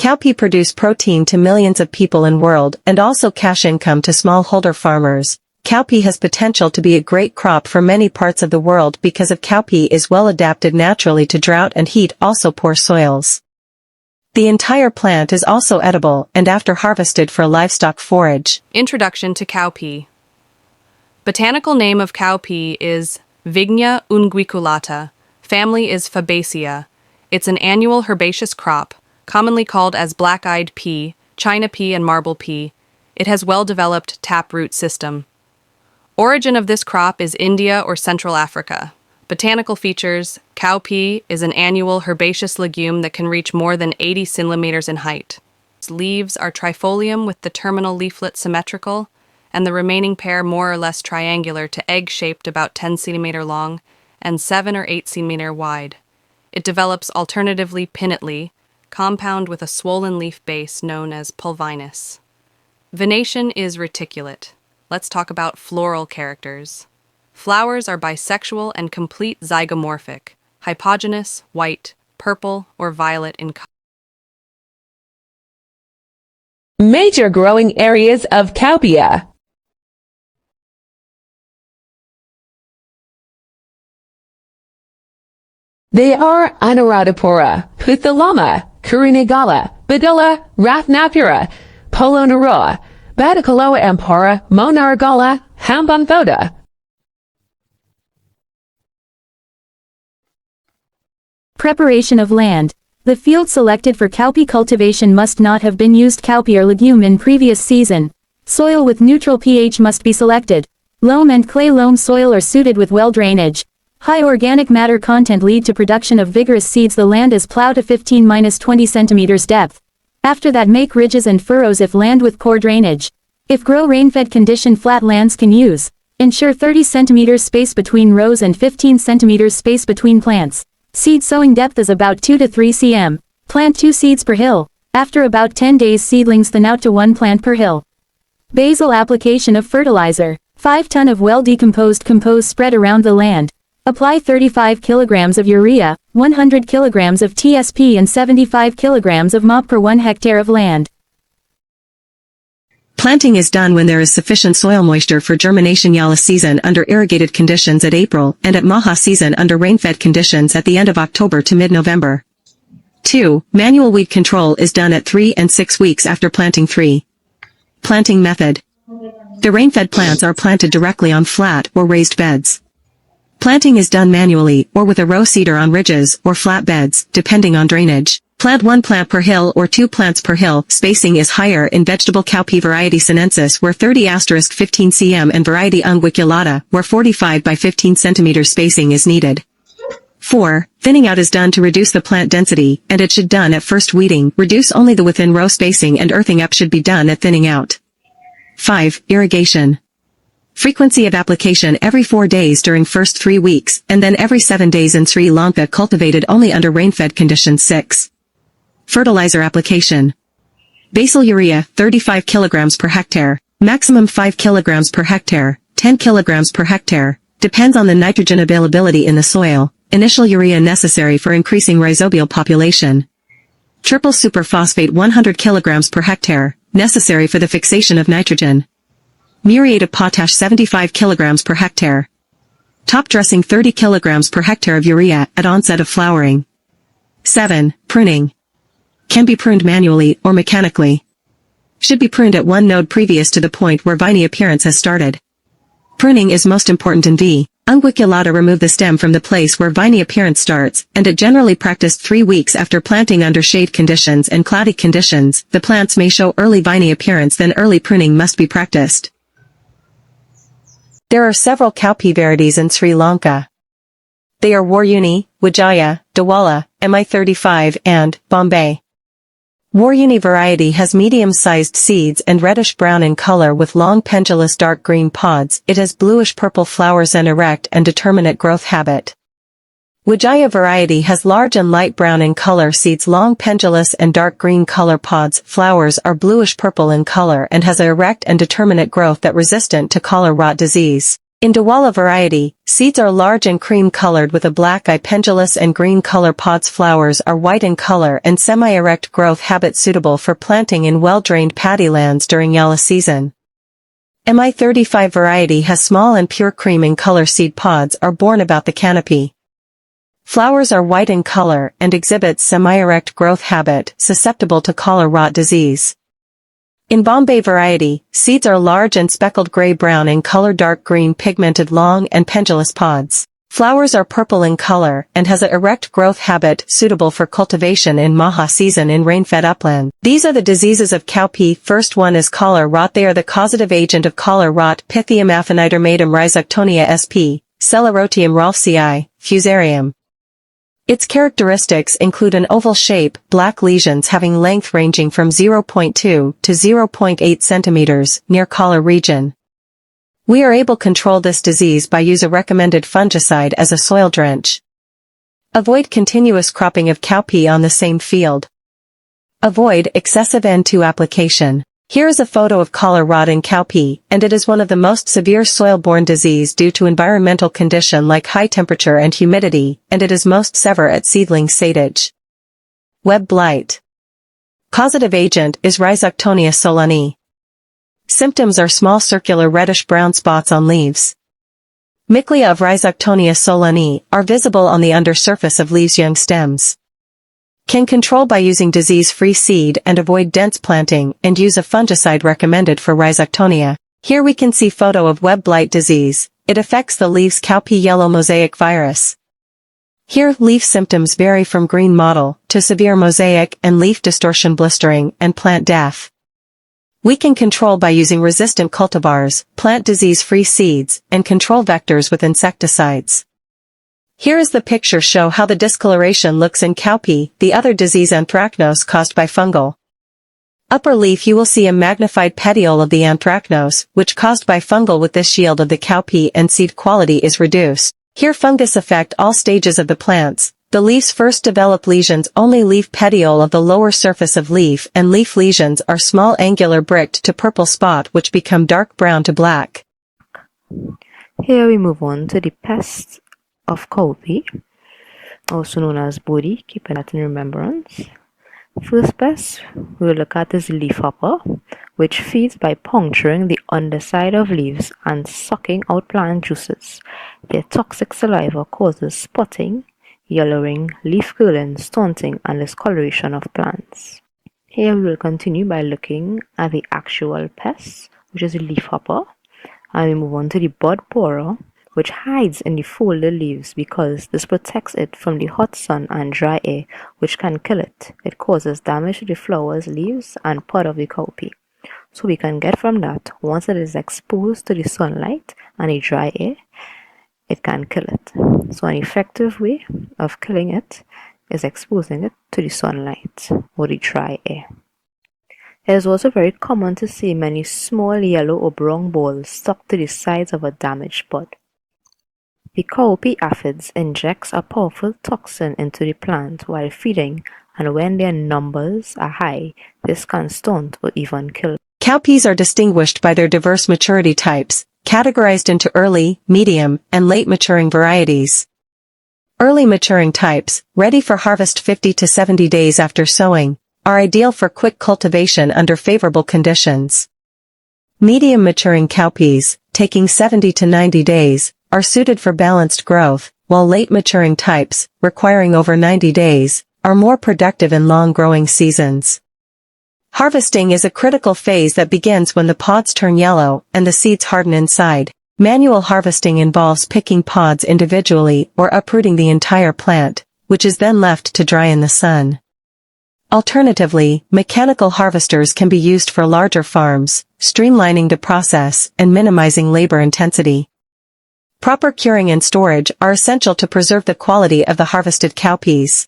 Cowpea produce protein to millions of people in world and also cash income to smallholder farmers. Cowpea has potential to be a great crop for many parts of the world because of cowpea is well adapted naturally to drought and heat, also poor soils. The entire plant is also edible and after harvested for livestock forage. Introduction to cowpea. Botanical name of cowpea is Vigna unguiculata. Family is Fabaceae. It's an annual herbaceous crop, commonly called as black-eyed pea, China pea, and marble pea. It has well-developed taproot system. Origin of this crop is India or Central Africa. Botanical features: cowpea is an annual herbaceous legume that can reach more than 80 centimeters in height. Its leaves are trifolium with the terminal leaflet symmetrical, and the remaining pair more or less triangular to egg-shaped, about 10 centimeter long and 7 or 8 centimeter wide. It develops alternatively pinnately, compound with a swollen leaf base known as pulvinous. Venation is reticulate. Let's talk about floral characters. Flowers are bisexual and complete zygomorphic, hypogynous, white, purple, or violet in color. Major growing areas of Cowpea. They are Anuradhapura, Puthalama, Kurunegala, Badilla, Rathnapura, Polonnaroa, Badikaloa Ampara, Monargala, Hambanthoda. Preparation of land. The field selected for cowpea cultivation must not have been used cowpea or legume in previous season. Soil with neutral pH must be selected. Loam and clay loam soil are suited with well drainage. High organic matter content lead to production of vigorous seeds. The land is plowed to 15-20 centimeters depth. After that, make ridges and furrows if land with poor drainage. If grow rain-fed condition, flat lands can use. Ensure 30 centimeters space between rows and 15 centimeters space between plants. Seed sowing depth is about 2 to 3 cm. Plant 2 seeds per hill. After about 10 days, seedlings thin out to 1 plant per hill. Basal application of fertilizer. 5 ton of well-decomposed compost spread around the land. Apply 35 kilograms of urea, 100 kilograms of TSP and 75 kilograms of MOP per 1 hectare of land. Planting is done when there is sufficient soil moisture for germination. 𝗖𝗖cie season under irrigated conditions at April and at 𝗖𝗖cie season under rain-fed conditions at the end of October to mid-November. 2. Manual weed control is done at 3 and 6 weeks after planting. 3. Planting method. The rain-fed plants are planted directly on flat or raised beds. Planting is done manually or with a row seeder on ridges or flat beds, depending on drainage. Plant 1 plant per hill or 2 plants per hill. Spacing is higher in vegetable cowpea variety sinensis where 30*15 cm and variety unguiculata where 45 by 15 cm spacing is needed. 4. Thinning out is done to reduce the plant density, and it should done at first weeding. Reduce only the within row spacing, and earthing up should be done at thinning out. 5. Irrigation. Frequency of application every 4 days during first 3 weeks, and then every 7 days in Sri Lanka cultivated only under rain-fed conditions. 6. Fertilizer application. Basal urea, 35 kilograms per hectare, maximum 5 kilograms per hectare, 10 kilograms per hectare, depends on the nitrogen availability in the soil. Initial urea necessary for increasing rhizobial population. Triple superphosphate 100 kilograms per hectare, necessary for the fixation of nitrogen. Muriate of potash 75 kilograms per hectare. Top dressing 30 kilograms per hectare of urea at onset of flowering. 7. Pruning. Can be pruned manually or mechanically. Should be pruned at one node previous to the point where viney appearance has started. Pruning is most important in V. Unguiculata. Remove the stem from the place where viney appearance starts, and it generally practiced 3 weeks after planting under shade conditions and cloudy conditions. The plants may show early viney appearance, then early pruning must be practiced. There are several cowpea varieties in Sri Lanka. They are Waruni, Wijaya, Dawala, Mi35 and Bombay. Waruni variety has medium-sized seeds and reddish-brown in color with long pendulous dark green pods. It has bluish-purple flowers and erect and determinate growth habit. Wijaya variety has large and light brown in color seeds, long pendulous and dark green color pods. Flowers are bluish-purple in color and has a erect and determinate growth that resistant to collar rot disease. In 𝗣𝗹 variety, seeds are large and cream-colored with a black eye, pendulous and green color pods. Flowers are white in color and semi-erect growth habit, suitable for planting in well-drained paddy lands during 𝗖𝗓 season. 𝗖𝗓 variety has small and pure cream in color. Seed pods are borne about the canopy. Flowers are white in color and exhibit semi-erect growth habit, susceptible to collar rot disease. In Bombay variety, seeds are large and speckled gray-brown in color, dark green pigmented long and pendulous pods. Flowers are purple in color and has an erect growth habit, suitable for cultivation in 𝗖𝗓 season in rain-fed upland. These are the diseases of cowpea. First one is collar rot. They are the causative agent of collar rot: Pythium aphanidermatum Rhizoctonia sp. Celerotium ralphsii, fusarium. Its characteristics include an oval shape, black lesions having length ranging from 0.2 to 0.8 centimeters, near collar region. We are able to control this disease by use a recommended fungicide as a soil drench. Avoid continuous cropping of cowpea on the same field. Avoid excessive N2 application. Here is a photo of collar rot in cowpea, and it is one of the most severe soil-borne disease due to environmental condition like high temperature and humidity, and it is most severe at seedling stage. Web blight. Causative agent is Rhizoctonia solani. Symptoms are small circular reddish-brown spots on leaves. Myclia of Rhizoctonia solani are visible on the undersurface of leaves' young stems. Can control by using disease-free seed and avoid dense planting, and use a fungicide recommended for Rhizoctonia. Here we can see photo of web blight disease. It affects the leaves cowpea yellow mosaic virus. Here leaf symptoms vary from green mottle to severe mosaic and leaf distortion, blistering, and plant death. We can control by using resistant cultivars, plant disease-free seeds, and control vectors with insecticides. Here is the picture show how the discoloration looks in cowpea. The other disease, anthracnose, caused by fungal. Upper leaf you will see a magnified petiole of the anthracnose, which caused by fungal. With this yield of the cowpea and seed quality is reduced. Here fungus affect all stages of the plants. The leaves first develop lesions only leaf petiole of the lower surface of leaf, and leaf lesions are small angular bricked to purple spot which become dark brown to black. Here we move on to the pests of cowpea, also known as body, keeping that in remembrance. First pest we'll look at is leafhopper, which feeds by puncturing the underside of leaves and sucking out plant juices. Their toxic saliva causes spotting, yellowing, leaf curling, stunting, and discoloration of plants. Here we will continue by looking at the actual pest, which is the leafhopper, and we move on to the bud borer, which hides in the folded leaves because this protects it from the hot sun and dry air, which can kill it. It causes damage to the flowers, leaves, and pod of the cowpea. So we can get from that, once it is exposed to the sunlight and the dry air, it can kill it. So an effective way of killing it is exposing it to the sunlight or the dry air. It is also very common to see many small yellow or brown balls stuck to the sides of a damaged bud. The cowpea aphids injects a powerful toxin into the plant while feeding, and when their numbers are high, this can stunt or even kill. Cowpeas are distinguished by their diverse maturity types, categorized into early, medium, and late maturing varieties. Early maturing types, ready for harvest 50 to 70 days after sowing, are ideal for quick cultivation under favorable conditions. Medium maturing cowpeas, taking 70 to 90 days, are suited for balanced growth, while late maturing types, requiring over 90 days, are more productive in long growing seasons. Harvesting is a critical phase that begins when the pods turn yellow and the seeds harden inside. Manual harvesting involves picking pods individually or uprooting the entire plant, which is then left to dry in the sun. Alternatively, mechanical harvesters can be used for larger farms, streamlining the process and minimizing labor intensity. Proper curing and storage are essential to preserve the quality of the harvested cowpeas.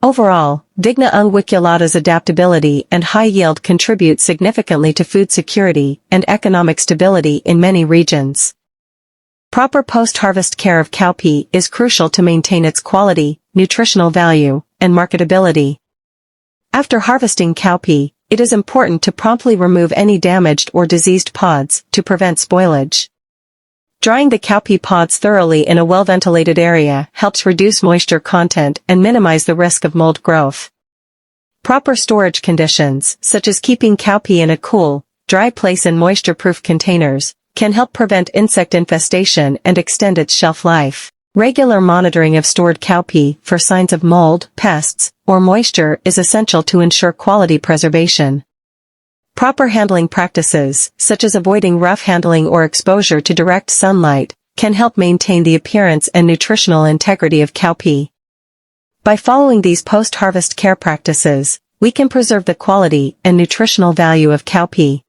Overall, Vigna unguiculata's adaptability and high yield contribute significantly to food security and economic stability in many regions. Proper post-harvest care of cowpea is crucial to maintain its quality, nutritional value, and marketability. After harvesting cowpea, it is important to promptly remove any damaged or diseased pods to prevent spoilage. Drying the cowpea pods thoroughly in a well-ventilated area helps reduce moisture content and minimize the risk of mold growth. Proper storage conditions, such as keeping cowpea in a cool, dry place in moisture-proof containers, can help prevent insect infestation and extend its shelf life. Regular monitoring of stored cowpea for signs of mold, pests, or moisture is essential to ensure quality preservation. Proper handling practices, such as avoiding rough handling or exposure to direct sunlight, can help maintain the appearance and nutritional integrity of cowpea. By following these post-harvest care practices, we can preserve the quality and nutritional value of cowpea.